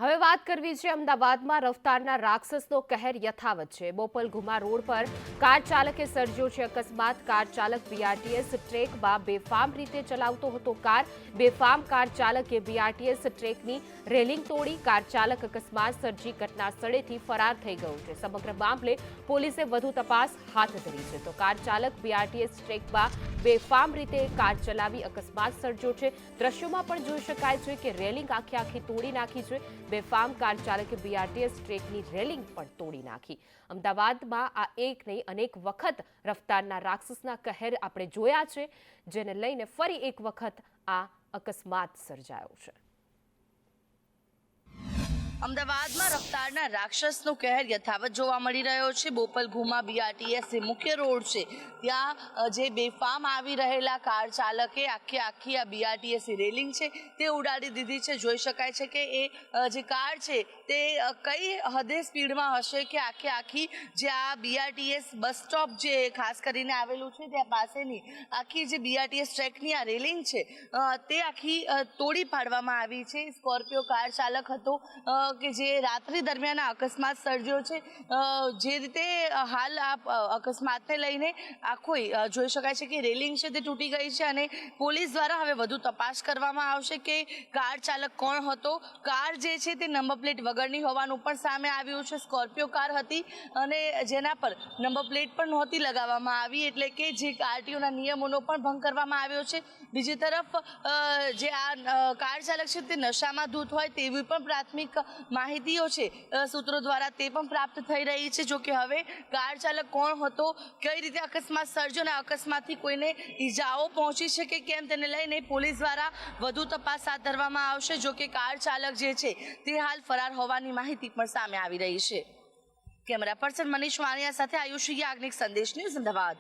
હવે વાત કરવી છે અમદાવાદમાં રફતારના રાક્ષસનો કહેર યથાવત છે। બોપલ ઘુમા રોડ પર કાર ચાલકે સર્જ્યો છે અકસ્માત। કાર ચાલક બીઆરટીએસ ટ્રેકમાં બેફામ રીતે ચલાવતો હતો કાર। બેફામ કાર ચાલકે બીઆરટીએસ ટ્રેકની રેલિંગ તોડી। કાર ચાલક અકસ્માત સર્જી ઘટના સ્થળેથી ફરાર થઈ ગયો છે। સમગ્ર મામલે પોલીસે વધુ તપાસ હાથ ધરી છે। તો કાર ચાલક બીઆરટીએસ ટ્રેકમાં બેફામ રીતે કાર ચલાવી અકસ્માત સર્જ્યો છે। દ્રશ્યોમાં પણ જોઈ શકાય છે કે રેલિંગ આખી તોડી નાખી છે। બેફામ કાર ચાલકે બીઆરટીએસ ટ્રેકની રેલિંગ પણ તોડી નાખી। અમદાવાદમાં આ એક નહીં અનેક વખત રફતારના રાક્ષસના કહેર આપણે જોયા છે, જેને લઈને ફરી એક વખત આ અકસ્માત સર્જાયો છે। અમદાવાદમાં રફતારના રાક્ષસનો કહેર યથાવત જોવા મળી રહ્યો છે। બોપલ ઘુમા બીઆરટીએસ મુખ્ય રોડ છે, ત્યાં જે બેફામ આવી રહેલા કાર ચાલકે આખી આ બીઆરટીએસ રેલિંગ છે તે ઉડાડી દીધી છે। જોઈ શકાય છે કે એ જે કાર છે તે કઈ હદે સ્પીડમાં હશે કે આખી જે આ બીઆરટીએસ બસ સ્ટોપ જે ખાસ કરીને આવેલું છે ત્યાં પાસેની આખી જે બીઆરટીએસ ટ્રેકની આ રેલિંગ છે તે આખી તોડી પાડવામાં આવી છે। સ્કોર્પિયો કાર ચાલક હતો કે જે રાત્રિ દરમિયાન અકસ્માત સર્જ્યો છે। જે રીતે હાલ આ અકસ્માતને લઈને આખો જોઈ શકાય છે કે રેલિંગ છે તે તૂટી ગઈ છે અને પોલીસ દ્વારા હવે વધુ તપાસ કરવામાં આવશે કે કાર ચાલક કોણ હતો। કાર જે છે તે નંબર પ્લેટ વગરની હોવાનું પણ સામે આવ્યું છે। સ્કોર્પિયો કાર હતી અને જેના પર નંબર પ્લેટ પણ નહોતી લગાવવામાં આવી, એટલે કે જે આરટીઓના નિયમોનો પણ ભંગ કરવામાં આવ્યો છે। બીજી તરફ જે આ કાર ચાલક છે તે નશામાં ધૂત હોય તેવી પણ પ્રાથમિક માહિતીઓ છે સૂત્રો દ્વારા તે પણ પ્રાપ્ત થઈ રહી છે। જો કે હવે કાર ચાલક કોણ હતો, કઈ રીતે અકસ્માત સર્જ્યો અને અકસ્માતથી કોઈને ઈજાઓ પહોંચી છે કે કેમ તેને લઈને પોલીસ દ્વારા વધુ તપાસ હાથ ધરવામાં આવશે। જો કે કાર ચાલક જે છે તે હાલ ફરાર હોવાની માહિતી પણ સામે આવી રહી છે। કેમેરા પર્સન મનીષ વાણિયા સાથે આયુષી યાજ્ઞિક, સંદેશ ન્યૂઝ, અમદાવાદ।